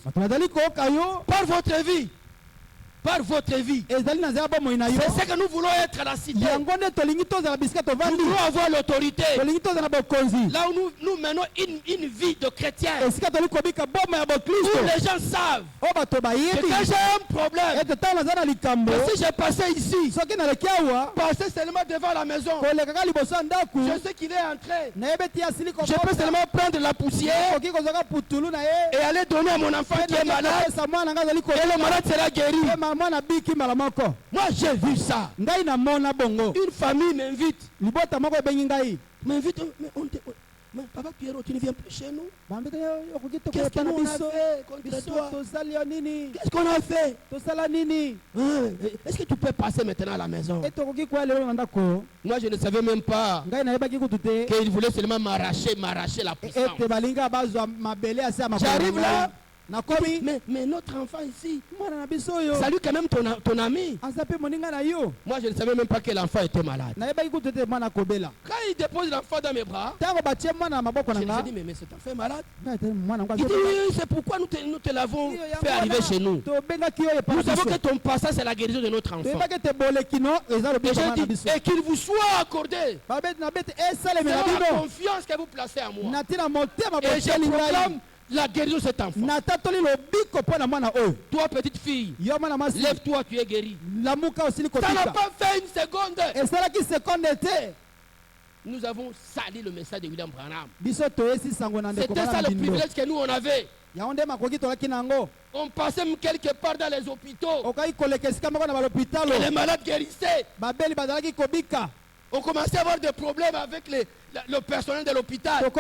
par votre vie. Par votre vie. C'est ce que nous voulons être à la cité. Nous voulons avoir l'autorité. Là où nous menons une vie de chrétien. Où les gens savent que quand j'ai un problème, si j'ai passé ici, passer seulement devant la maison, je sais qu'il est entré. Je peux seulement prendre la poussière et aller donner à mon enfant qui est malade. Et le malade sera guéri. Moi j'ai vu ça. Une famille m'invite. Mais Papa Pierrot, tu ne viens plus chez nous. Qu'est-ce qu'on a fait contre toi? Qu'est-ce qu'on a fait? Est-ce que tu peux passer maintenant à la maison? Moi je ne savais même pas qu'il voulait seulement m'arracher la puissance. J'arrive là. Mais notre enfant ici, salut quand même ton ami. Moi je ne savais même pas que l'enfant était malade. Quand il dépose l'enfant dans mes bras, je dis mais cet enfant est malade. Il dit c'est pourquoi nous te l'avons fait arriver chez nous. Nous savons que ton passage c'est la guérison de notre enfant. Et qu'il vous soit accordé la confiance que vous placez en moi. Et je proclame la guérison de cet enfant. Toi petite fille, lève-toi, tu es guérie. Ça n'a pas fait une seconde. Nous avons sali le message de William Branham. C'était ça le privilège que nous on avait. On passait quelque part dans les hôpitaux. Et les malades guérissaient. On commençait à avoir des problèmes avec le personnel de l'hôpital. Et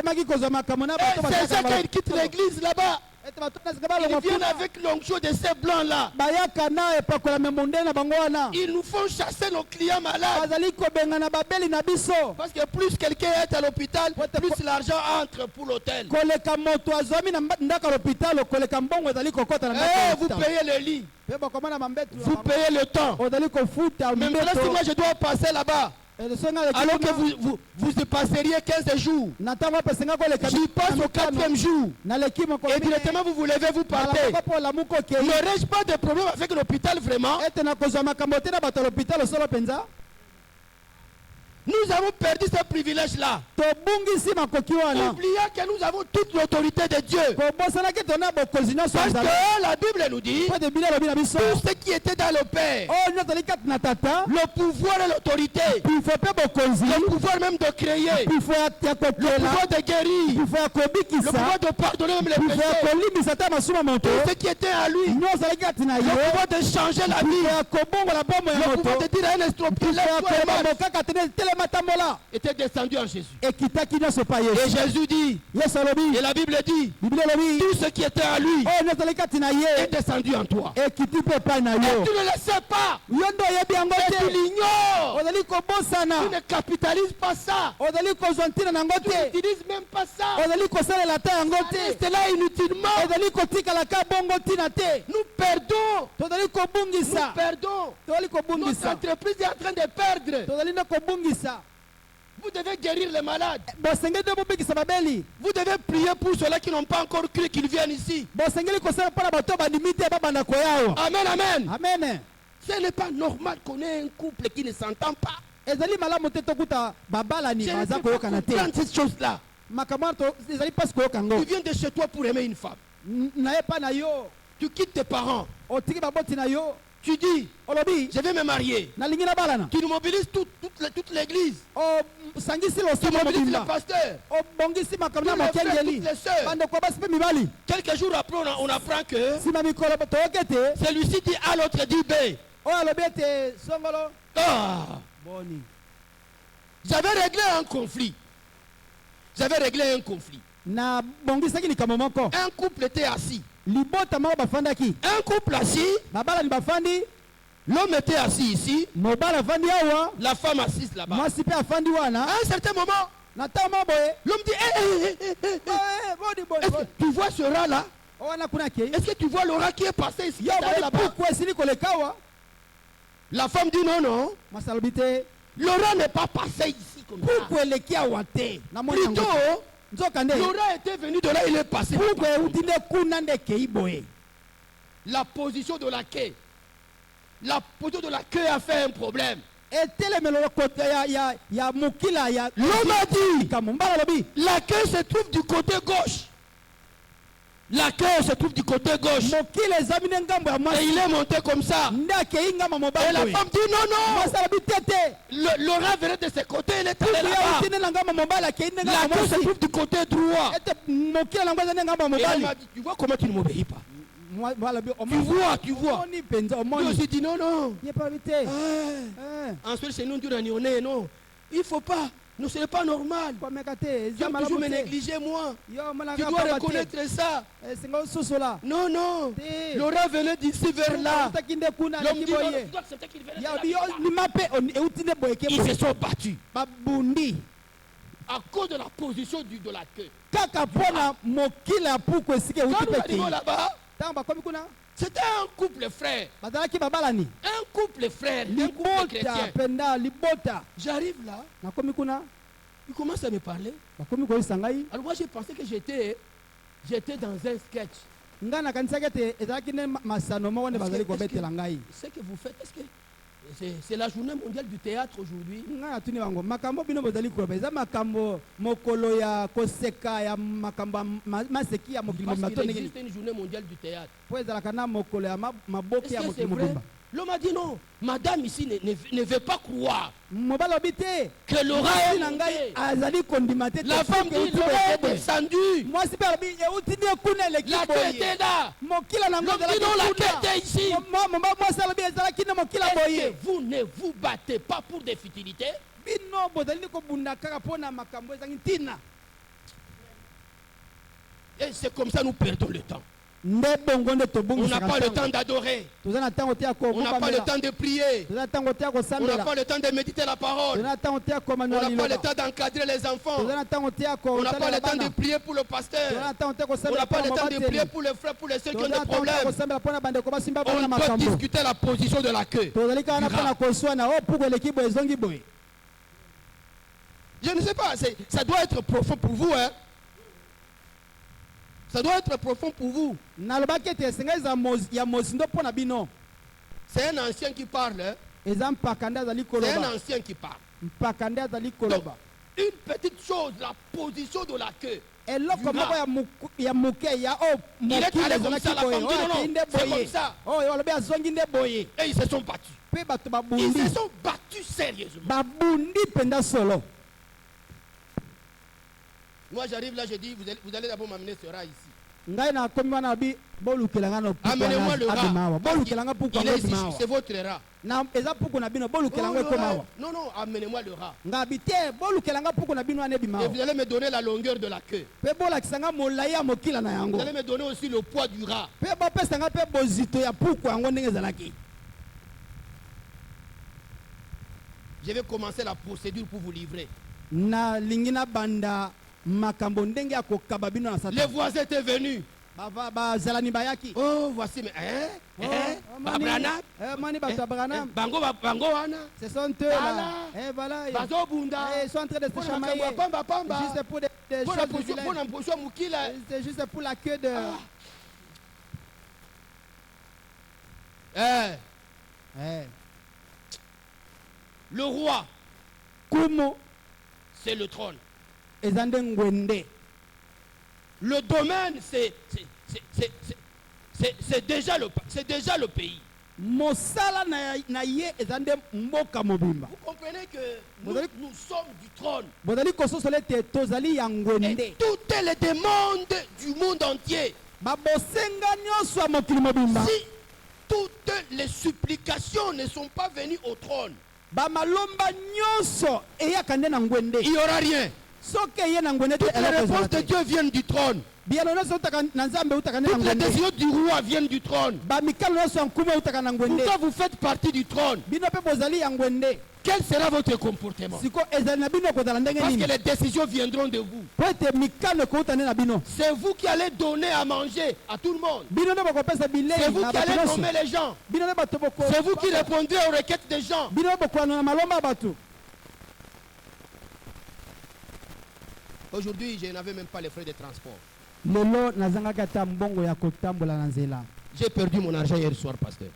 c'est ça qu'ils quittent l'église là-bas. Ils viennent avec l'onction de ces blancs-là. Ils nous font chasser nos clients malades. Parce que plus quelqu'un est à l'hôpital, plus l'argent entre pour l'hôtel. Vous payez le lit. Vous payez le temps. Mais maintenant, si moi je dois passer là-bas, alors que vous passeriez 15 jours, j'y passe au 4e jour, et directement vous vous levez, vous partez. N'aurais-je pas de problème avec l'hôpital vraiment? Nous avons perdu ce privilège-là. Oubliant que nous avons toute l'autorité de Dieu. Parce que la Bible nous dit tout ce qui était dans le Père, le pouvoir et l'autorité, le pouvoir même de créer, le pouvoir de guérir, le pouvoir de pardonner même les péchés, tout ce qui était à lui, le pouvoir de changer la vie, le pouvoir de dire à un estropié, était descendu en Jésus. Et Jésus dit, et la Bible dit, tout ce qui était à lui est descendu en toi. Et tu ne le sais pas. Et tu l'ignores. Tu ne capitalises pas ça. Tu n'utilises même pas ça. C'est là inutilement. Nous perdons. Notre entreprise est en train de perdre. Vous devez guérir les malades. Vous devez prier pour ceux-là qui n'ont pas encore cru qu'ils viennent ici. Amen, amen. Ce n'est pas normal qu'on ait un couple qui ne s'entend pas. Je ne peux pas comprendre cette chose-là. Tu viens de chez toi pour aimer une femme. Tu quittes tes parents. Tu dis, je vais me marier. Tu nous mobilises toute l'église. Tu mobilises le pasteur. Toutes les sœurs. Quelques jours après, on apprend que celui-ci dit A, l'autre dit B. J'avais réglé un conflit. Un couple était assis. Un couple assis. L'homme était assis ici. La femme assise là-bas. À un certain moment, l'homme dit est-ce que tu vois ce rat là? Est-ce que tu vois le rat qui est passé ici là-bas? La femme dit non. Le rat n'est pas passé ici comme ça. Plutôt, le rat était venu de là, il est passé. La position de la queue. A fait un problème. L'homme a dit, la queue se trouve du côté gauche. Et il est monté comme ça. Et la femme dit non. Le rat venait de ce côté, il est allé là-bas. La queue se trouve du côté droit. Et il m'a dit, tu vois comment tu ne m'obéis pas? Tu vois. Lui aussi dit non. Ensuite, c'est nous du Ragnoné, non. Il ne faut pas. Non, ce n'est pas normal. Tu vas toujours me négliger, moi. Tu dois reconnaître ça. Non. Le rat venait d'ici vers là. L'homme dit non, tu dois accepter qu'il venait de là. Ils se sont battus. À cause de la position de la queue. Quand là-bas, c'était un couple frère. Un couple frère. Un couple chrétien. J'arrive là. Il commence à me parler. Alors moi j'ai pensé que j'étais dans un sketch. Ce que vous faites, est-ce que c'est la journée mondiale du théâtre aujourd'hui? Parce qu'il existe une journée mondiale du théâtre. Est-ce que c'est vrai? L'homme a dit non. Madame ici ne veut pas croire que le rat est monté. La femme dit le rat est descendu. La queue était là. L'homme dit non, la queue était ici. Est-ce que vous ne vous battez pas pour des futilités? Et c'est comme ça nous perdons le temps. On n'a pas le temps d'adorer. On n'a pas le temps de prier. On n'a pas le temps de méditer la parole. On n'a pas le temps d'encadrer les enfants. On n'a pas le temps de prier pour le pasteur. On n'a pas le temps de prier pour les frères, pour les soeurs qui ont des problèmes. On peut discuter la position de la queue. Je ne sais pas, ça doit être profond pour vous, hein. Ça doit être profond pour vous. C'est un ancien qui parle. Hein? C'est un ancien qui parle. Donc, une petite chose, la position de la queue. Il est allé comme ça, la femme dit non, c'est comme ça. Et ils se sont battus. Ils se sont battus sérieusement. Moi j'arrive là, je dis, vous allez d'abord m'amener ce rat ici. Amenez-moi le rat. Il est ici, c'est votre rat. Non, amenez-moi le rat. Et vous allez me donner la longueur de la queue. Vous allez me donner aussi le poids du rat. Je vais commencer la procédure pour vous livrer. Les voisins étaient venus. Oh, voici. Bango wana. Ce sont eux là. Voilà. Ils sont en train de se chamailler. Juste pour des choses vilaines. C'est juste pour la queue de... Le roi, c'est le trône. Le domaine, c'est déjà le pays. mosala na ye ezande mboka mobimba. Vous comprenez que nous sommes du trône. Bodali kososole te tozali ya ngwende. Et toutes les demandes du monde entier. Ba bosenga nyonso mokili mobimba. Si toutes les supplications ne sont pas venues au trône, ba malomba nyonso eyaka nde na ngwende. Il y aura rien. Soke ye na ngwende te. Toutes les réponses de Dieu viennent du trône. Toutes les décisions du roi viennent du trône. Pourquoi vous faites partie du trône? Quel sera votre comportement? Parce que les décisions viendront de vous. C'est vous qui allez donner à manger à tout le monde. C'est vous qui allez nommer les gens. C'est vous qui répondrez aux requêtes des gens. Aujourd'hui, je n'avais même pas les frais de transport. J'ai perdu mon argent hier soir, pasteur.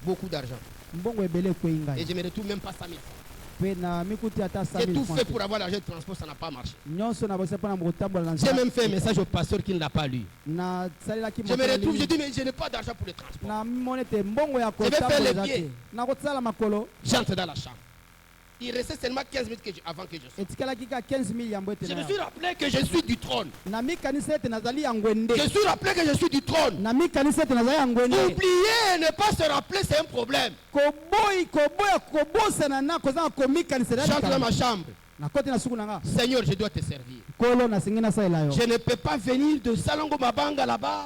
Beaucoup d'argent. Et je me retrouve même pas 5 000 francs. J'ai tout fait pour avoir l'argent de transport, ça n'a pas marché. J'ai même fait un message au pasteur qui ne l'a pas lu. Je me retrouve, je dis mais je n'ai pas d'argent pour le transport. Je vais faire les pieds. J'entre dans la chambre. Il restait seulement 15 000 avant que je sorte. Je me suis rappelé que je suis du trône. Je suis rappelé que je suis du trône. Oublier et ne pas se rappeler, c'est un problème. J'entre dans ma chambre. Seigneur, je dois te servir. Je ne peux pas venir de Salongo Mabanga là-bas.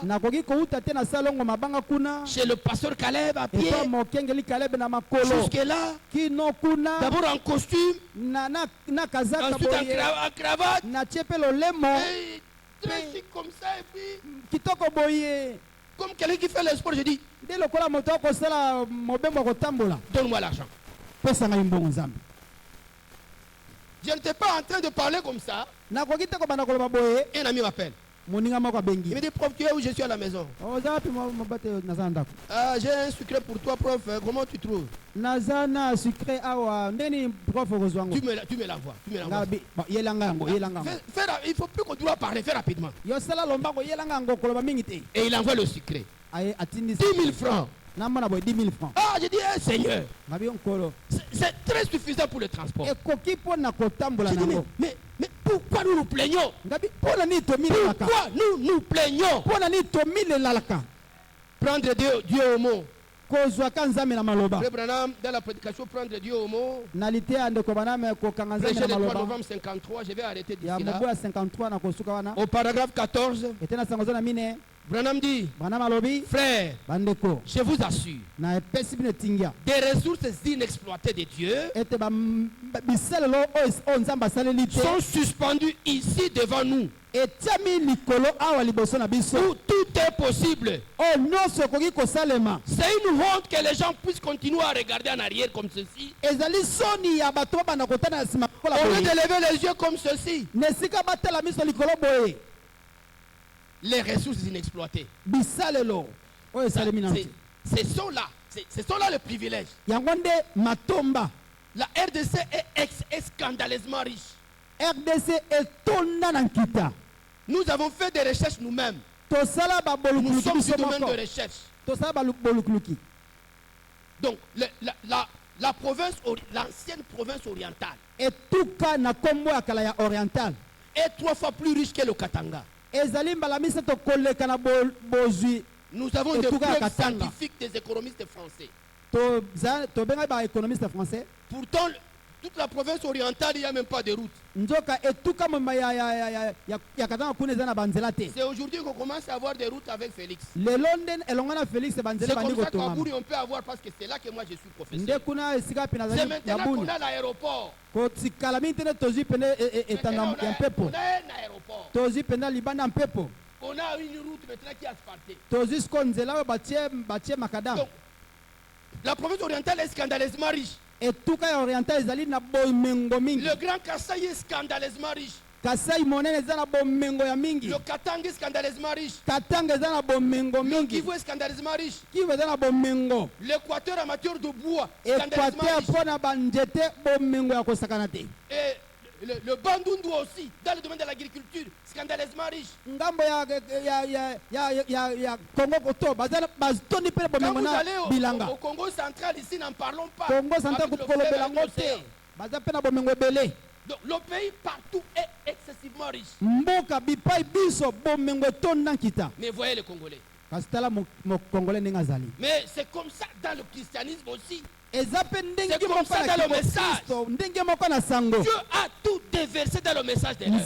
Chez le pasteur Caleb à pied. Jusque là. D'abord en costume. Ensuite en cravate. Et très chic comme ça. Et puis, comme quelqu'un qui fait le sport, je dis, donne-moi l'argent. Je n'étais pas en train de parler comme ça. Un ami m'appelle. Il me dit, prof, tu es où? Je suis à la maison. J'ai un secret pour toi, prof. Comment tu trouves? Tu me l'envoies. Il faut plus qu'on doit parler. Fais rapidement. Et il envoie le secret. 10 000 francs. Ah, j'ai dit, hey, Seigneur, c'est très suffisant pour le transport. Dit, mais pourquoi nous nous plaignons? Pourquoi nous nous plaignons? Prendre Dieu au mot. Le Branham, dans la prédication, prendre Dieu au mot. Prêcher le 3 novembre 53, je vais arrêter d'ici là. Au paragraphe 14, Branham dit, frère, je vous assure, des ressources inexploitées de Dieu sont suspendues ici devant nous. Où tout est possible. C'est une honte que les gens puissent continuer à regarder en arrière comme ceci. Au lieu de lever les yeux comme ceci. Les ressources inexploitées. Ce sont là les privilèges. La RDC est scandaleusement riche. Nous avons fait des recherches nous-mêmes. Nous sommes du domaine de recherche. Donc, la province, l'ancienne province orientale est 3 fois plus riche que le Katanga. Nous avons des preuves scientifiques des économistes français. Pourtant, toute la province orientale, il n'y a même pas de route. C'est aujourd'hui qu'on commence à avoir des routes avec Félix. C'est comme ça qu'à Bouri, on peut avoir, parce que c'est là que moi je suis professeur. C'est maintenant qu'on a l'aéroport. On a un aéroport. On a une route maintenant qui est asphaltée. Donc, la province orientale est scandaleusement riche. Le Grand Kasaï est scandaleusement riche. Le Katanga est scandaleusement riche. Le Kivu est scandaleusement riche. L'Équateur en matière de bois est scandaleusement riche. Et Le Bandundu aussi, dans le domaine de l'agriculture, scandaleusement riche. Quand vous allez au Congo central, ici, n'en parlons pas. Donc, le pays partout est excessivement riche. Mais voyez les Congolais. Mais c'est comme ça dans le christianisme aussi. C'est comme ça dans le message. Dieu a tout déversé dans le message de l'heure.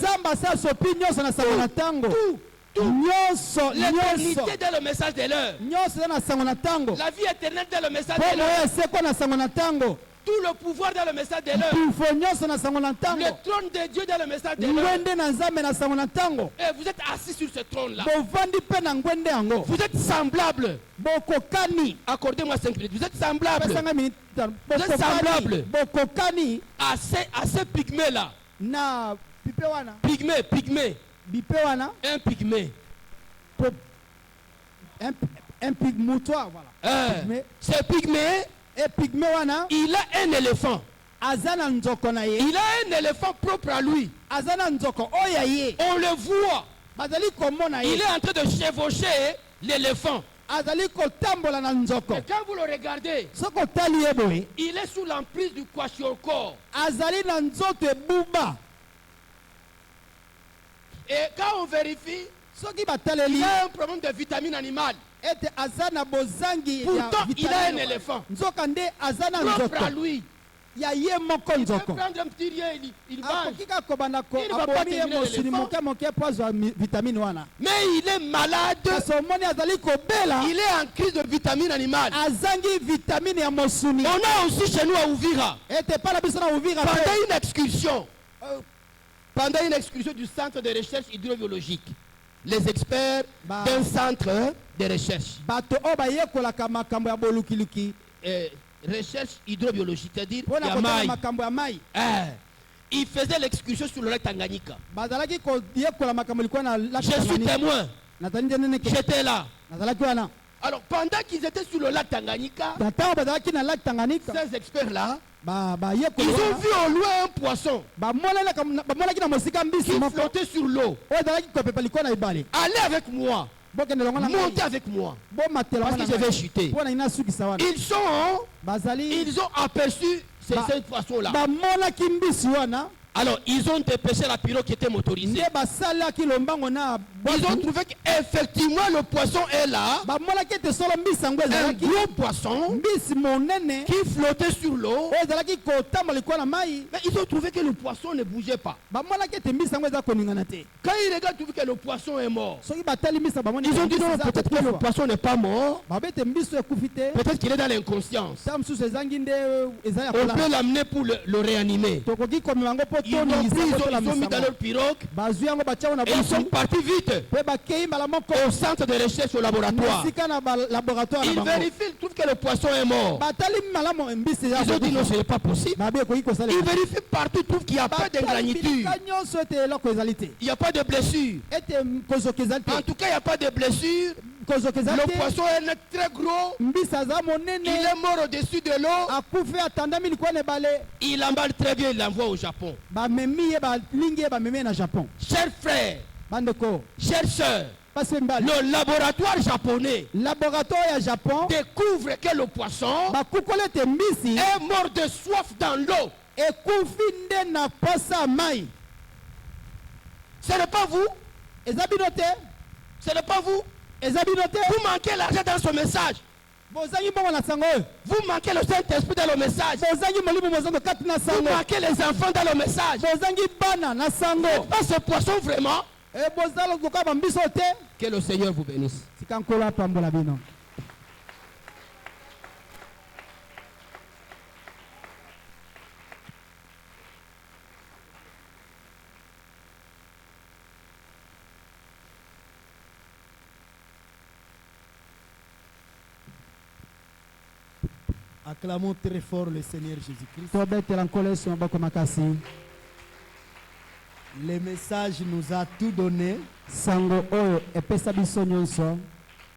L'éternité dans le message de l'heure. La vie éternelle dans le message de l'heure. Tout le pouvoir dans le message de l'heure. Le trône de Dieu dans le message de l'heure. Et vous êtes assis sur ce trône-là. Vous êtes semblable. Accordez-moi 5 minutes. Vous êtes semblable. Vous êtes semblable à ces pygmées-là. Pygmée. Un pygmée. Un pygmoutoir, voilà. C'est pygmée. Il a un éléphant. Il a un éléphant propre à lui. On le voit. Il est en train de chevaucher l'éléphant. Et quand vous le regardez, il est sous l'emprise du kwashiorkor. Et quand on vérifie, il y a un problème de vitamine animale. Pourtant, il a un éléphant propre à lui. Il peut prendre un petit rien, il mange. Il ne va pas terminer l'éléphant. Mais il est malade. Il est en crise de vitamine animale. On a aussi chez nous à Ouvira, pendant une excursion du centre de recherche hydrobiologique, les experts d'un centre de recherche. Recherche hydrobiologique, c'est-à-dire il faisait l'excursion sur le lac Tanganyika. Je suis témoin. J'étais là. Alors pendant qu'ils étaient sur le lac Tanganyika, ces experts-là, ils ont vu au loin un poisson qui flottait sur l'eau. Allez avec moi. Montez avec moi. Parce que je vais chuter. Ils ont aperçu ces poissons-là. Alors, ils ont dépêché la pirogue qui était motorisée. Ils ont trouvé qu'effectivement le poisson est là. Un gros poisson qui flottait sur l'eau. Mais ils ont trouvé que le poisson ne bougeait pas. Quand ils regardent, ils trouvent que le poisson est mort. Ils ont dit non, peut-être que le poisson n'est pas mort. Peut-être qu'il est dans l'inconscience. On peut l'amener pour le réanimer. Ils ont mis dans leur pirogue et ils sont partis vite au centre de recherche au laboratoire. Ils vérifient, ils trouvent que le poisson est mort. Ils ont dit non, ce n'est pas possible. Ils vérifient partout, ils trouvent qu'il n'y a pas d'ingranitude. Il n'y a pas de blessure. En tout cas, il n'y a pas de blessure. Le poisson est très gros. Il est mort au-dessus de l'eau. Il emballe très bien, il l'envoie au Japon. Chers frères, chers sœurs, le laboratoire japonais découvre que le poisson est mort de soif dans l'eau. Ce n'est pas vous. Ce n'est pas vous. Vous manquez l'argent dans ce message. Vous manquez le Saint-Esprit dans le message. Vous manquez les enfants dans le message. Pas ce poisson vraiment. Que le Seigneur vous bénisse. Acclamons très fort le Seigneur Jésus-Christ. Le message nous a tout donné.